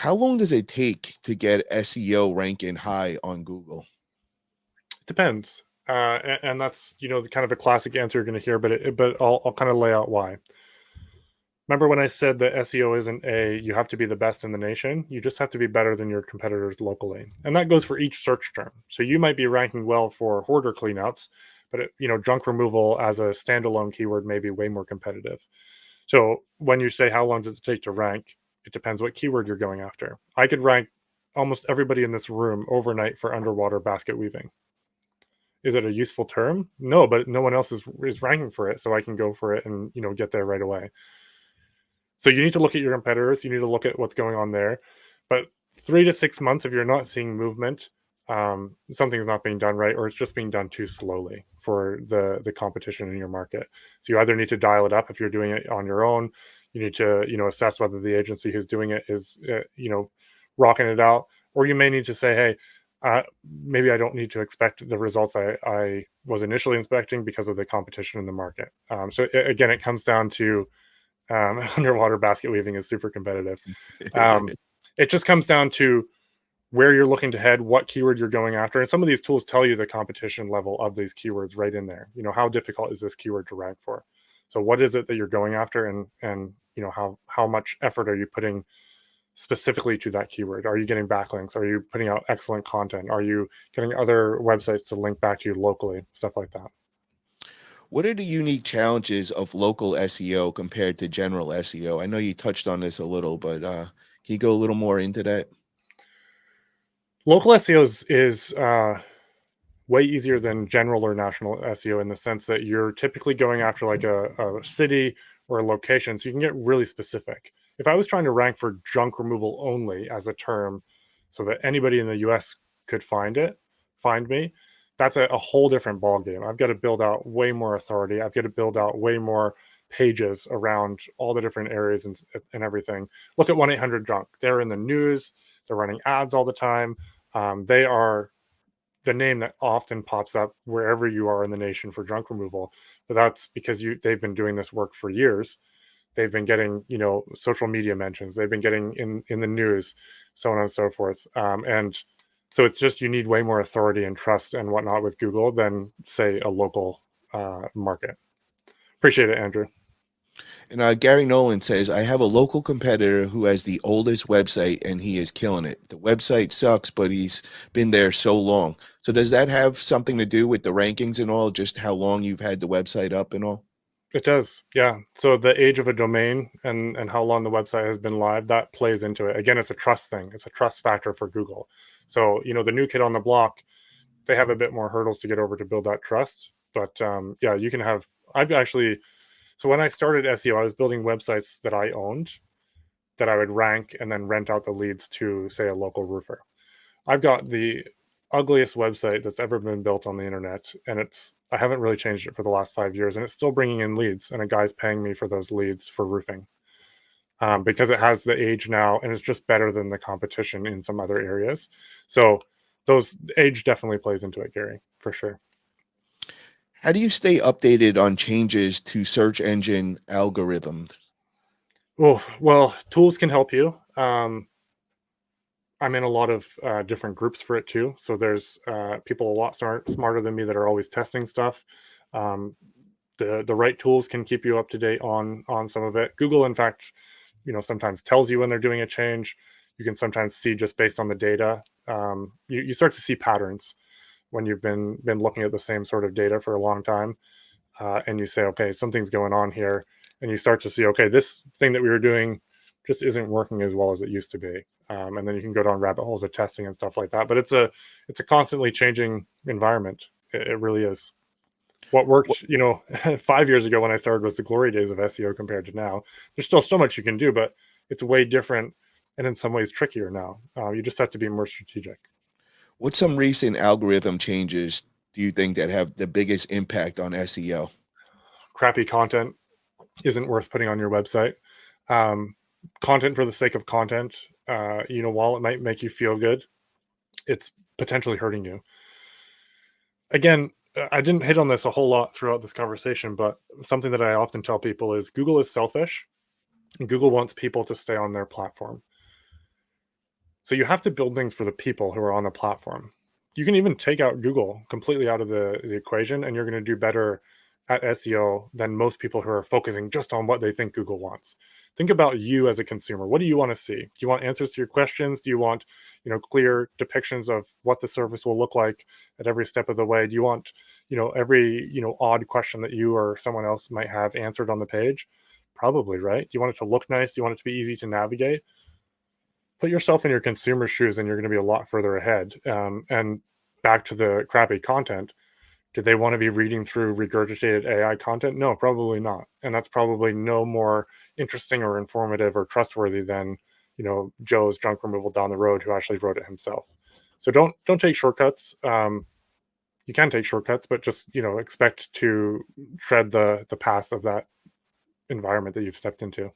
How long does it take to get SEO ranking high on Google? Depends. And that's, the kind of a classic answer you're going to hear, but I'll kind of lay out why. Remember when I said that SEO isn't you have to be the best in the nation. You just have to be better than your competitors locally. And that goes for each search term. So you might be ranking well for hoarder cleanouts, but junk removal as a standalone keyword may be way more competitive. So when you say how long does it take to rank, it depends what keyword you're going after. I could rank almost everybody in this room overnight for underwater basket weaving. Is it a useful term? No, but no one else is ranking for it, so I can go for it and get there right away. So you need to look at your competitors. You need to look at what's going on there. But 3 to 6 months, if you're not seeing movement, something's not being done right, or it's just being done too slowly for the competition in your market. So you either need to dial it up if you're doing it on your own. You need to assess whether the agency who's doing it is rocking it out, or you may need to say, hey, maybe I don't need to expect the results I was initially expecting because of the competition in the market. So again, it comes down to underwater basket weaving is super competitive. It just comes down to where you're looking to head, what keyword you're going after. And some of these tools tell you the competition level of these keywords right in there. How difficult is this keyword to rank for? So what is it that you're going after, and how much effort are you putting specifically to that keyword? Are you getting backlinks? Are you putting out excellent content? Are you getting other websites to link back to you locally? Stuff like that. What are the unique challenges of local SEO compared to general SEO? I know you touched on this a little, but can you go a little more into that? Local SEO is way easier than general or national SEO in the sense that you're typically going after like a city or a location, so you can get really specific. If I was trying to rank for junk removal only as a term so that anybody in the US could find me, that's a whole different ballgame. I've got to build out way more authority. I've got to build out way more pages around all the different areas and everything. Look at 1-800-JUNK. They're in the news. They're running ads all the time. They are the name that often pops up wherever you are in the nation for junk removal. But that's because they've been doing this work for years. They've been getting social media mentions. They've been getting in the news, so on and so forth. And so it's just you need way more authority and trust and whatnot with Google than say a local market. Appreciate it, Andrew. And Gary Nolan says, I have a local competitor who has the oldest website and he is killing it. The website sucks, but he's been there so long. So does that have something to do with the rankings and all, just how long you've had the website up and all? It does, yeah. So the age of a domain and how long the website has been live, that plays into it. Again, it's a trust thing. It's a trust factor for Google. So the new kid on the block, they have a bit more hurdles to get over to build that trust. But yeah, you can have. I've actually. So when I started SEO, I was building websites that I owned, that I would rank and then rent out the leads to, say, a local roofer. I've got the ugliest website that's ever been built on the internet, and I haven't really changed it for the last 5 years, and it's still bringing in leads, and a guy's paying me for those leads for roofing, because it has the age now, and it's just better than the competition in some other areas. So those age definitely plays into it, Gary, for sure. How do you stay updated on changes to search engine algorithms? Oh, well, tools can help you. I'm in a lot of different groups for it too. So there's people a lot smarter than me that are always testing stuff. Um, the right tools can keep you up to date on some of it. Google, in fact, sometimes tells you when they're doing a change. You can sometimes see just based on the data. You start to see patterns when you've been looking at the same sort of data for a long time, and you say, okay, something's going on here, and you start to see, okay, this thing that we were doing just isn't working as well as it used to be. And then you can go down rabbit holes of testing and stuff like that. But it's a constantly changing environment. It really is. What worked, 5 years ago when I started was the glory days of SEO compared to now. There's still so much you can do, but it's way different and in some ways trickier now. You just have to be more strategic. What's some recent algorithm changes do you think that have the biggest impact on SEO? Crappy content isn't worth putting on your website. Um, Content for the sake of content, while it might make you feel good, it's potentially hurting you. Again, I didn't hit on this a whole lot throughout this conversation, but something that I often tell people is Google is selfish, and Google wants people to stay on their platform. So you have to build things for the people who are on the platform. You can even take out Google completely out of the equation, and you're going to do better at SEO than most people who are focusing just on what they think Google wants. Think about you as a consumer. What do you want to see? Do you want answers to your questions? Do you want, clear depictions of what the service will look like at every step of the way? Do you want, every, odd question that you or someone else might have answered on the page? Probably, right? Do you want it to look nice? Do you want it to be easy to navigate? Put yourself in your consumer shoes and you're going to be a lot further ahead. And back to the crappy content, do they want to be reading through regurgitated AI content? No, probably not. And that's probably no more interesting or informative or trustworthy than, Joe's junk removal down the road who actually wrote it himself. So don't take shortcuts. You can take shortcuts, but just expect to tread the path of that environment that you've stepped into.